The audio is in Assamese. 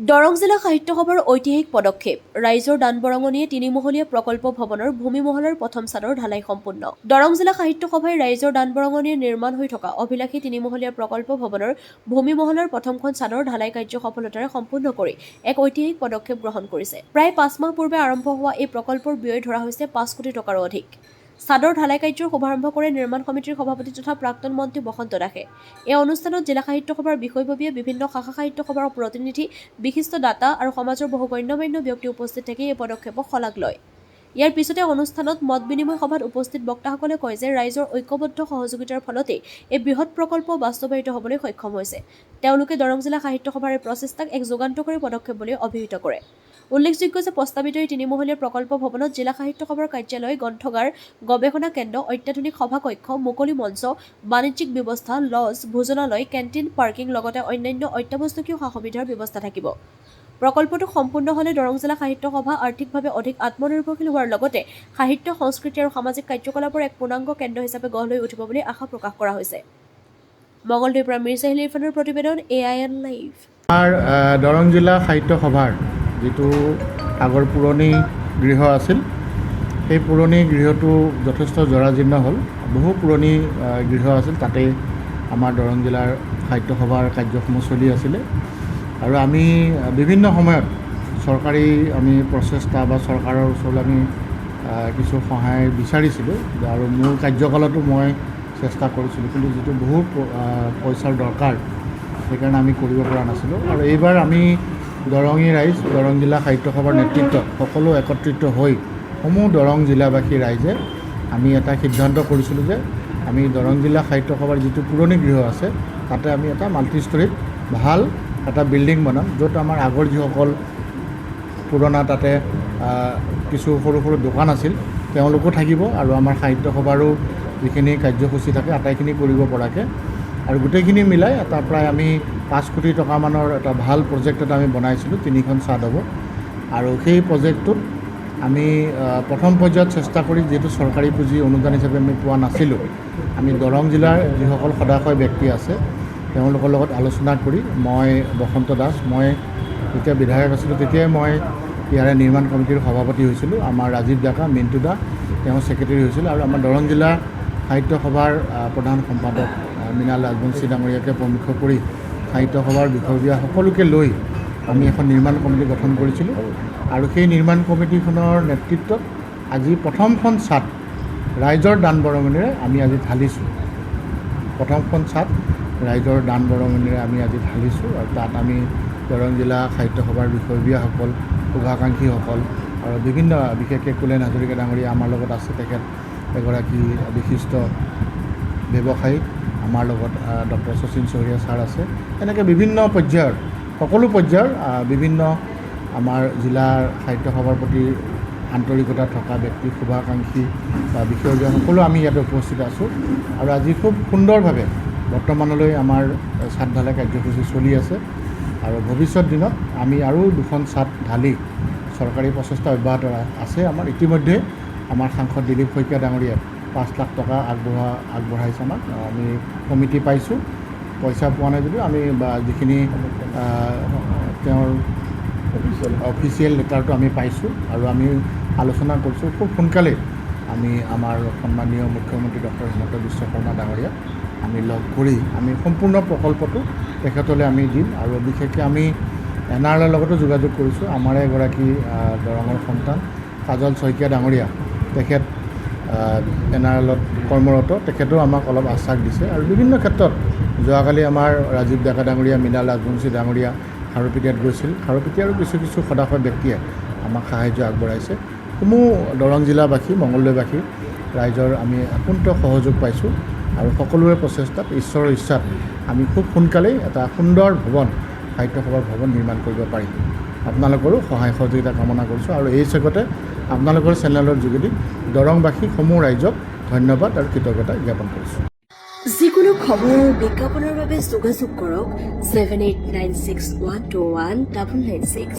দৰং জিলা সাহিত্য সভাৰ ঐতিহাসিক পদক্ষেপ ৰাইজৰ দান বৰঙণিয়ে তিনিমহলীয়া প্ৰকল্প ভৱনৰ ভূমি মহলাৰ প্ৰথম চাদৰ ঢালাই সম্পূৰ্ণ। দৰং জিলা সাহিত্য সভাই ৰাইজৰ দান বৰঙণিয়ে নিৰ্মাণ হৈ থকা অভিলাষী তিনিমহলীয়া প্ৰকল্প ভৱনৰ ভূমি মহলাৰ প্ৰথমখন চাদৰ ঢালাই কাৰ্য সফলতাৰে সম্পূৰ্ণ কৰি এক ঐতিহাসিক পদক্ষেপ গ্ৰহণ কৰিছে। প্ৰায় ৫ মাহ পূৰ্বে আৰম্ভ হোৱা এই প্ৰকল্পৰ ব্যয় ধৰা হৈছে ৫ কোটি টকাৰো অধিক। চাদৰ ঢালাই কাৰ্যৰ শুভাৰম্ভ কৰে নিৰ্মাণ সমিতিৰ সভাপতি তথা প্ৰাক্তন মন্ত্ৰী বসন্ত দাসে। এই অনুষ্ঠানত জিলা সাহিত্য সভাৰ বিষয়ববীয়া বিভিন্ন শাখা সাহিত্য সভাৰ প্ৰতিনিধি, বিশিষ্ট দাতা আৰু সমাজৰ বহু গণ্যমান্য ব্যক্তি উপস্থিত থাকি এই পদক্ষেপক শলাগ লয়। ইয়াৰ পিছতে অনুষ্ঠানত মত বিনিময় সভাত উপস্থিত বক্তাসকলে কয় যে ৰাইজৰ ঐক্যবদ্ধ সহযোগিতাৰ ফলতেই এই বৃহৎ প্ৰকল্প বাস্তৱায়িত হ'বলৈ সক্ষম হৈছে। তেওঁলোকে দৰং জিলা সাহিত্য সভাৰ এই প্ৰচেষ্টাক এক যুগান্তকাৰী পদক্ষেপ বুলি অভিহিত কৰে। উল্লেখযোগ্য যে প্ৰস্তাৱিত এই তিনিমহলীয়া প্ৰকল্প ভৱনত জিলা সাহিত্য সভাৰ কাৰ্যালয়, গ্ৰন্থাগাৰ, গৱেষণা কেন্দ্ৰ, অত্যাধুনিক সভাকক্ষ, মুকলি মঞ্চ, বাণিজ্যিক ব্যৱস্থা, লজ, ভোজনালয়, কেণ্টিন, পাৰ্কিং লগতে অন্যান্য অত্যাৱশ্যকীয় সা-সুবিধাৰ ব্যৱস্থা থাকিব। প্ৰকল্পটো সম্পূৰ্ণ হ'লে দৰং জিলা সাহিত্য সভা আৰ্থিকভাৱে অধিক আত্মনিৰ্ভৰশীল হোৱাৰ লগতে সাহিত্য, সংস্কৃতি আৰু সামাজিক কাৰ্যকলাপৰ এক পূৰ্ণাংগ কেন্দ্ৰ হিচাপে গঢ় লৈ উঠিব বুলি আশা প্ৰকাশ কৰা হৈছে। মঙলদৈৰ পৰা মিৰ চাহিল ইৰফানৰ প্ৰতিবেদন, AIN লাইভ। আমাৰ দৰং জিলা সাহিত্য সভাৰ যিটো আগৰ পুৰণি গৃহ আছিল, সেই পুৰণি গৃহটো যথেষ্ট জৰাজীৰ্ণ হ'ল। বহু পুৰণি গৃহ আছিল, তাতে আমাৰ দৰং জিলাৰ সাহিত্য সভাৰ কাৰ্যসমূহ চলি আছিলে। আৰু আমি বিভিন্ন সময়ত চৰকাৰী আমি প্ৰচেষ্টা বা চৰকাৰৰ ওচৰলৈ আমি কিছু সহায় বিচাৰিছিলোঁ আৰু মোৰ কাৰ্যকালতো মই চেষ্টা কৰিছিলোঁ, কিন্তু যিটো বহুত পইচাৰ দৰকাৰ সেইকাৰণে আমি কৰিব পৰা নাছিলোঁ। আৰু এইবাৰ আমি দৰঙী ৰাইজ, দৰং জিলা সাহিত্য সভাৰ নেতৃত্বত সকলো একত্ৰিত হৈ সমূহ দৰং জিলাবাসী ৰাইজে আমি এটা সিদ্ধান্ত কৰিছিলোঁ যে আমি দৰং জিলা সাহিত্য সভাৰ যিটো পুৰণি গৃহ আছে তাতে আমি এটা মাল্টিষ্টৰীত ভাল এটা বিল্ডিং বনাম, য'ত আমাৰ আগৰ যিসকল পুৰণা তাতে কিছু সৰু সৰু দোকান আছিল তেওঁলোকো থাকিব আৰু আমাৰ সাহিত্য সভাৰো যিখিনি কাৰ্যসূচী থাকে আটাইখিনি কৰিব পৰাকৈ আৰু গোটেইখিনি মিলাই এটা প্ৰায় আমি ৫ কোটি টকামানৰ এটা ভাল প্ৰজেক্ট এটা আমি বনাইছিলোঁ। 3খন ছাদ হ'ব আৰু সেই প্ৰজেক্টটোত আমি প্ৰথম পৰ্যায়ত চেষ্টা কৰি, যিহেতু চৰকাৰী পুঁজি অনুদান হিচাপে আমি পোৱা নাছিলোঁ, আমি দৰং জিলাৰ যিসকল সদাশয় ব্যক্তি আছে তেওঁলোকৰ লগত আলোচনা কৰি মই বসন্ত দাস, মই যেতিয়া বিধায়ক আছিলোঁ তেতিয়াই মই ইয়াৰে নিৰ্মাণ কমিটিৰ সভাপতি হৈছিলোঁ। আমাৰ ৰাজীৱ ডেকা, মিণ্টু দা তেওঁ ছেক্ৰেটেৰী হৈছিল আৰু আমাৰ দৰং জিলা সাহিত্য সভাৰ প্ৰধান সম্পাদক মৃণাল ৰাজবংশী ডাঙৰীয়াকে প্ৰমুখ কৰি সাহিত্য সভাৰ বিষয়ববীয়া সকলোকে লৈ আমি এখন নিৰ্মাণ কমিটি গঠন কৰিছিলোঁ আৰু সেই নিৰ্মাণ কমিটিখনৰ নেতৃত্বত আজি প্ৰথমখন ছাদ ৰাইজৰ দান বৰঙণিৰে আমি আজি ঢালিছোঁ। প্ৰথমখন ছাদ ৰাইজৰ দান বৰঙণিৰে আমি আজি ঢালিছোঁ আৰু তাত আমি দৰং জিলা সাহিত্য সভাৰ বিষয়ববীয়াসকল, শুভাকাংক্ষীসকল আৰু বিভিন্ন, বিশেষকৈ কুলেন হাজৰিকা ডাঙৰীয়া আমাৰ লগত আছে, তেখেত এগৰাকী বিশিষ্ট ব্যৱসায়ী, আমাৰ লগত ডক্টৰ শচীন চহৰীয়া ছাৰ আছে। এনেকৈ বিভিন্ন পৰ্যায়ৰ, সকলো পৰ্যায়ৰ বিভিন্ন আমাৰ জিলাৰ সাহিত্য সভাৰ প্ৰতি আন্তৰিকতা থকা ব্যক্তি, শুভাকাংক্ষী বা বিষয়ববীয়া সকলো আমি ইয়াতে উপস্থিত আছোঁ আৰু আজি খুব সুন্দৰভাৱে বৰ্তমানলৈ আমাৰ ছাদ ঢালাই কাৰ্যসূচী চলি আছে আৰু ভৱিষ্যত দিনত আমি আৰু 2খন ছাদ ঢালি চৰকাৰী প্ৰচেষ্টা অব্যাহত আছে। আমাৰ ইতিমধ্যে আমাৰ সাংসদ দিলীপ শইকীয়া ডাঙৰীয়াই 5 লাখ টকা আগবঢ়াইছে আমাক। আমি কমিটি পাইছোঁ, পইচা পোৱা নাই যদিও আমি বা যিখিনি তেওঁৰ অফিচিয়েল লেটাৰটো আমি পাইছোঁ আৰু আমি আলোচনা কৰিছোঁ খুব সোনকালে আমি আমাৰ সন্মানীয় মুখ্যমন্ত্ৰী ডক্টৰ হিমন্ত বিশ্ব শৰ্মা ডাঙৰীয়াক আমি লগ কৰি আমি সম্পূৰ্ণ প্ৰকল্পটো তেখেতলৈ আমি দিম আৰু বিশেষকৈ আমি NRLৰ লগতো যোগাযোগ কৰিছোঁ। আমাৰে এগৰাকী দৰঙৰ সন্তান কাজল শইকীয়া ডাঙৰীয়া, তেখেত NRLত কৰ্মৰত, তেখেতেও আমাক অলপ আশ্বাস দিছে আৰু বিভিন্ন ক্ষেত্ৰত যোৱাকালি আমাৰ ৰাজীৱ ডেকা ডাঙৰীয়া, মৃণাল ৰাজবংশী ডাঙৰীয়া খাৰুপেটীয়াত গৈছিল। খাৰুপেটী আৰু কিছু সদাশয় ব্যক্তিয়ে আমাক সাহায্য আগবঢ়াইছে। সমূহ দৰং জিলাবাসী, মঙলদৈবাসী ৰাইজৰ আমি অকুণ্ঠ সহযোগ পাইছোঁ আৰু সকলোৰে প্ৰচেষ্টাত, ঈশ্বৰৰ ইচ্ছাত আমি খুব সোনকালেই এটা সুন্দৰ ভৱন, সাহিত্য সভাৰ ভৱন নিৰ্মাণ কৰিব পাৰিম। আপোনালোকৰো সহায় সহযোগিতা কামনা কৰিছোঁ আৰু এই চেগতে আপোনালোকৰ চেনেলৰ যোগেদি দৰংবাসী সমূহ ৰাইজক ধন্যবাদ আৰু কৃতজ্ঞতা জ্ঞাপন কৰিছোঁ। যিকোনো খবৰ আৰু বিজ্ঞাপনৰ বাবে যোগাযোগ কৰক 7896121996।